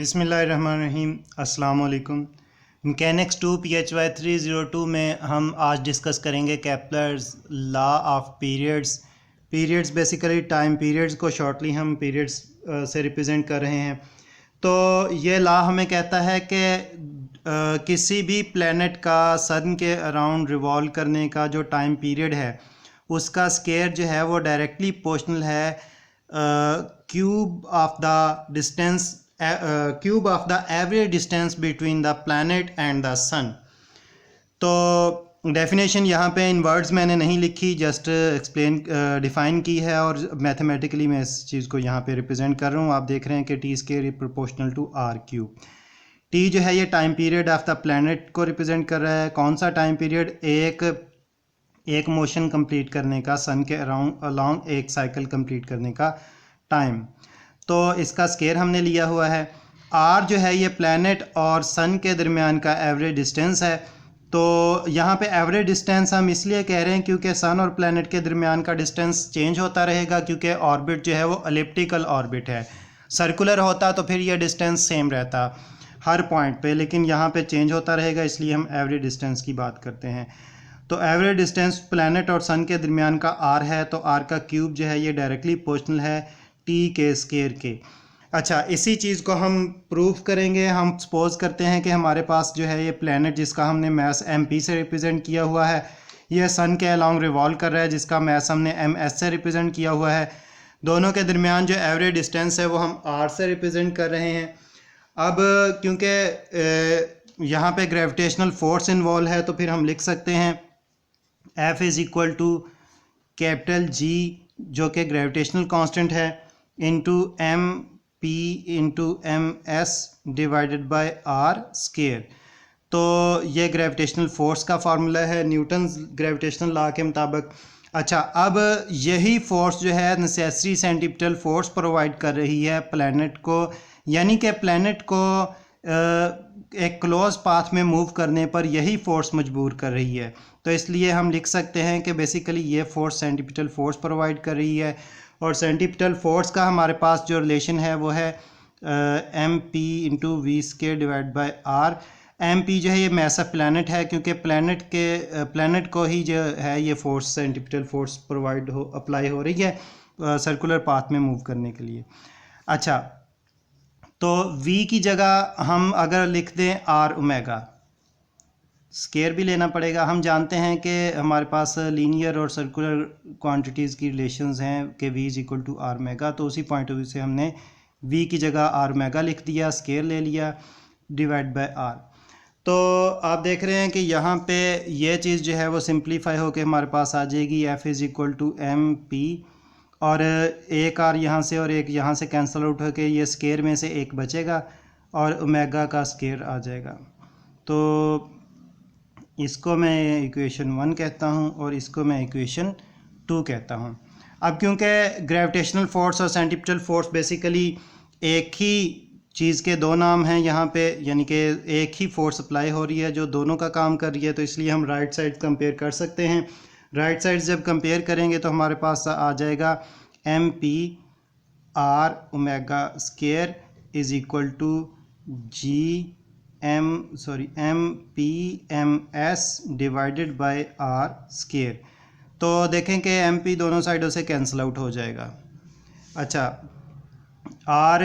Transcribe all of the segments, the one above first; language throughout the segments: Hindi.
बिस्मिल्लाहिर्रहमानिर्रहीम। अस्सलाम वालेकुम। मैकेनिक्स 2 PHY 302 में हम आज डिस्कस करेंगे Kepler's law of periods. Periods basically time periods को शॉर्टली हम पीरियड्स से रिप्रेजेंट कर रहे हैं। तो ये लॉ हमें कहता है कि किसी भी प्लेनेट का सन के अराउंड रिवॉल्व करने का जो टाइम पीरियड है उसका स्केयर जो है वो डायरेक्टली प्रोपोर्शनल है cube of the distance cube of the average distance between the planet and the sun. तो डेफिनेशन यहाँ पे इन वर्ड्स मैंने नहीं लिखी, जस्ट एक्सप्लेन डिफ़ाइन की है और मैथमेटिकली मैं इस चीज़ को यहाँ पे रिप्रेजेंट कर रहा हूँ। आप देख रहे हैं कि T square proportional to R cube. T जो है ये time period of the planet को रिप्रेजेंट कर रहा है। कौन सा टाइम पीरियड? एक मोशन कंप्लीट करने का, सन के अराउंड अलॉन्ग एक साइकिल कंप्लीट करने का टाइम। तो इसका स्केयर हमने लिया हुआ है। आर जो है ये प्लैनेट और सन के दरमियान का एवरेज डिस्टेंस है। तो यहाँ पे एवरेज डिस्टेंस हम इसलिए कह रहे हैं क्योंकि सन और प्लैनेट के दरमियान का डिस्टेंस चेंज होता रहेगा, क्योंकि ऑर्बिट जो है वो एलिप्टिकल ऑर्बिट है। सर्कुलर होता तो फिर ये डिस्टेंस सेम रहता हर पॉइंट पे, लेकिन यहाँ पे चेंज होता रहेगा, इसलिए हम एवरेज डिस्टेंस की बात करते हैं। तो एवरेज डिस्टेंस प्लैनेट और सन के दरमियान का आर है, तो आर का क्यूब जो है ये डायरेक्टली प्रोपोर्शनल है टी के स्केयर के। अच्छा, इसी चीज़ को हम प्रूफ करेंगे। हम सपोज करते हैं कि हमारे पास जो है ये प्लैनेट जिसका हमने मैस एम पी से रिप्रेजेंट किया हुआ है, ये सन के अलॉन्ग रिवॉल्व कर रहा है जिसका मैस हमने एम एस से रिप्रेजेंट किया हुआ है। दोनों के दरमियान जो एवरेज डिस्टेंस है वो हम आर से रिप्रेजेंट कर रहे हैं। अब क्योंकि यहाँ पे ग्रेविटेशनल फोर्स इन्वॉल्व है तो फिर हम लिख सकते हैं F is equal to capital G जो कि ग्रेविटेशनल कांस्टेंट है into M P into M S divided by R square. तो ये ग्रेविटेशनल फोर्स का फार्मूला है न्यूटन्स ग्रेविटेशनल लॉ के मुताबिक। अच्छा, अब यही फोर्स जो है नेसेसरी सेंटीपिटल फोर्स प्रोवाइड कर रही है प्लैनेट को, यानी कि प्लैनेट को एक क्लोज पाथ में मूव करने पर यही फोर्स मजबूर कर रही है। तो इसलिए हम लिख सकते हैं कि बेसिकली ये फोर्स सेंटीपिटल फोर्स प्रोवाइड कर रही है। और सेंटीपिटल फोर्स का हमारे पास जो रिलेशन है वो है M P into V square divide by R. M P जो है ये मैस ऑफ प्लैनेट है, क्योंकि प्लैनेट को ही जो है ये फोर्स सेंटीपिटल फोर्स अप्लाई हो रही है सर्कुलर पाथ में मूव करने के लिए। अच्छा, तो v की जगह हम अगर लिख दें आर ओमेगा, स्केयर भी लेना पड़ेगा। हम जानते हैं कि हमारे पास लीनियर और सर्कुलर क्वांटिटीज़ की रिलेशंस हैं कि v is equal to R omega. तो उसी पॉइंट ऑफ व्यू से हमने v की जगह आर मेगा लिख दिया, स्केयर ले लिया डिवाइड बाय आर। तो आप देख रहे हैं कि यहाँ पे ये चीज़ जो है वो सिंप्लीफाई होकर हमारे पास आ जाएगी f is equal to M P, और एक आर यहाँ से और एक यहाँ से कैंसिल आउट होकर ये स्केयर में से एक बचेगा और ओमेगा का स्केयर आ जाएगा। तो इसको मैं इक्वेशन 1 कहता हूँ और इसको मैं इक्वेशन 2 कहता हूँ। अब क्योंकि ग्रेविटेशनल फोर्स और सेंटीपिटल फोर्स बेसिकली एक ही चीज़ के दो नाम हैं यहाँ पे, यानी कि एक ही फोर्स अप्लाई हो रही है जो दोनों का काम कर रही है, तो इसलिए हम राइट साइड कंपेयर कर सकते हैं। राइट साइड जब कंपेयर करेंगे तो हमारे पास आ जाएगा M P R omega square is equal to G M P M S divided by R square. तो देखें कि एम पी दोनों साइडों से कैंसिल आउट हो जाएगा। अच्छा, आर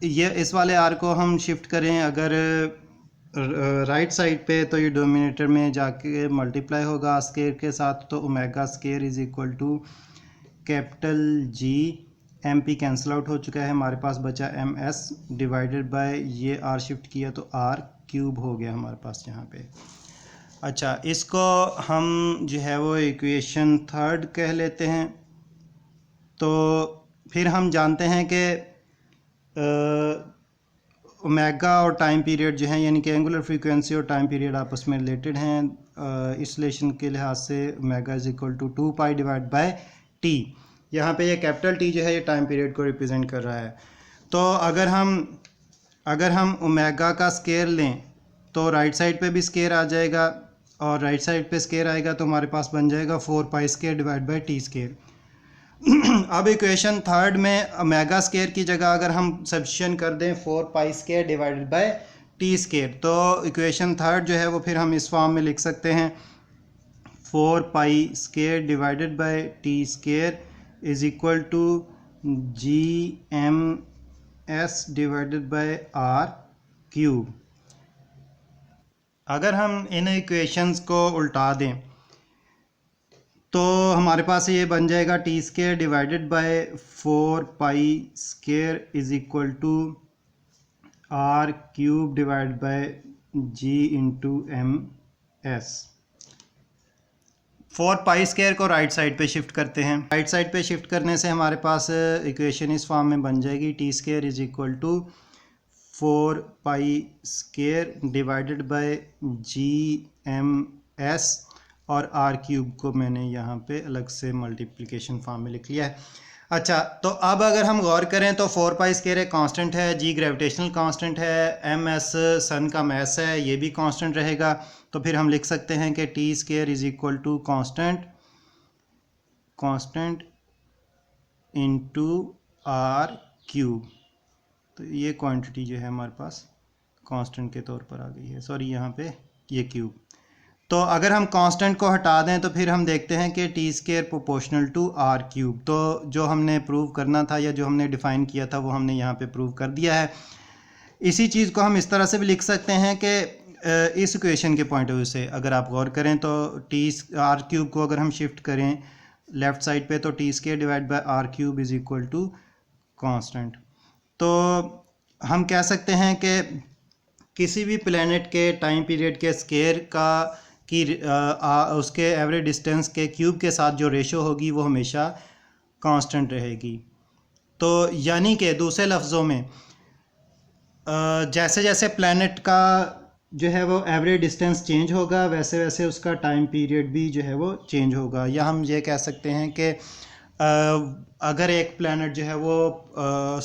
ये इस वाले आर को हम शिफ्ट करें अगर राइट साइड पे, तो ये डोमिनेटर में जाके मल्टीप्लाई होगा स्केयर के साथ। तो omega square is equal to capital G, M P cancel out हो चुका है, हमारे पास बचा एम एस डिवाइडेड बाय ये आर शिफ्ट किया तो आर क्यूब हो गया हमारे पास यहाँ पे। अच्छा, इसको हम जो है वो इक्वेशन 3 कह लेते हैं। तो फिर हम जानते हैं कि ओमेगा और टाइम पीरियड जो है, यानी कि एंगुलर फ्रीक्वेंसी और टाइम पीरियड आपस में रिलेटेड हैं। इस रिलेशन के लिहाज से omega is equal to 2 pi divide by T. यहाँ पे ये कैपिटल टी जो है ये टाइम पीरियड को रिप्रेजेंट कर रहा है। तो अगर हम ओमेगा का स्केयर लें तो राइट साइड पे भी स्केयर आ जाएगा, और राइट साइड पे स्केयर आएगा तो हमारे पास बन जाएगा 4 pi square divide by T square. अब इक्वेशन थर्ड में ओमेगा स्केयर की जगह अगर हम सब्स्टिट्यूशन कर दें 4 pi square divided by T square, तो इक्वेशन थर्ड जो है वो फिर हम इस फॉर्म में लिख सकते हैं 4 pi square divided by T square is equal to G M S divided by R cube. अगर हम इन इक्वेशंस को उल्टा दें तो हमारे पास ये बन जाएगा T square divided by 4 pi square is equal to R cube divide by G into M S. 4 pi square को राइट साइड पे शिफ्ट करते हैं। राइट साइड पे शिफ्ट करने से हमारे पास इक्वेशन इस फॉर्म में बन जाएगी T square is equal to 4 pi square divided by G M S और आर क्यूब को मैंने यहाँ पे अलग से मल्टीप्लिकेशन फॉर्म में लिख लिया है। अच्छा, तो अब अगर हम गौर करें तो 4 पाई स्केयर एक कांस्टेंट है, जी ग्रेविटेशनल कांस्टेंट है, एम एस सन का मैस है, ये भी कांस्टेंट रहेगा। तो फिर हम लिख सकते हैं कि T square is equal to constant into R cube. तो ये क्वांटिटी जो है हमारे पास कांस्टेंट के तौर पर आ गई है, सॉरी यहाँ पे ये क्यूब। तो अगर हम कांस्टेंट को हटा दें तो फिर हम देखते हैं कि T square proportional to R cube. तो जो हमने प्रूव करना था या जो हमने डिफ़ाइन किया था वो हमने यहाँ पे प्रूव कर दिया है। इसी चीज़ को हम इस तरह से भी लिख सकते हैं कि इस इक्वेशन के पॉइंट ऑफ व्यू से अगर आप गौर करें तो टी आर क्यूब को अगर हम शिफ्ट करें लेफ़्ट साइड पे तो T square divide by R cube is equal to constant. तो हम कह सकते हैं कि किसी भी प्लैनेट के टाइम पीरियड के स्केयर का कि उसके एवरेज डिस्टेंस के क्यूब के साथ जो रेशो होगी वो हमेशा कांस्टेंट रहेगी। तो यानी कि दूसरे लफ्ज़ों में जैसे जैसे प्लैनेट का जो है वो एवरेज डिस्टेंस चेंज होगा वैसे वैसे उसका टाइम पीरियड भी जो है वो चेंज होगा। या हम ये कह सकते हैं कि अगर एक प्लैनेट जो है वो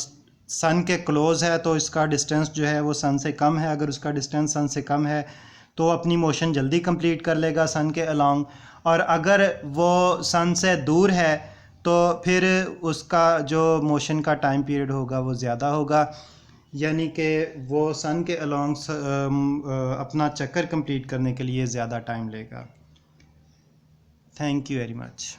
सन के क्लोज़ है तो इसका डिस्टेंस जो है वो सन से कम है। अगर उसका डिस्टेंस सन से कम है तो अपनी मोशन जल्दी कंप्लीट कर लेगा सन के अलोंग, और अगर वो सन से दूर है तो फिर उसका जो मोशन का टाइम पीरियड होगा वो ज़्यादा होगा, यानी कि वो सन के अलोंग अपना चक्कर कंप्लीट करने के लिए ज़्यादा टाइम लेगा। Thank you very much.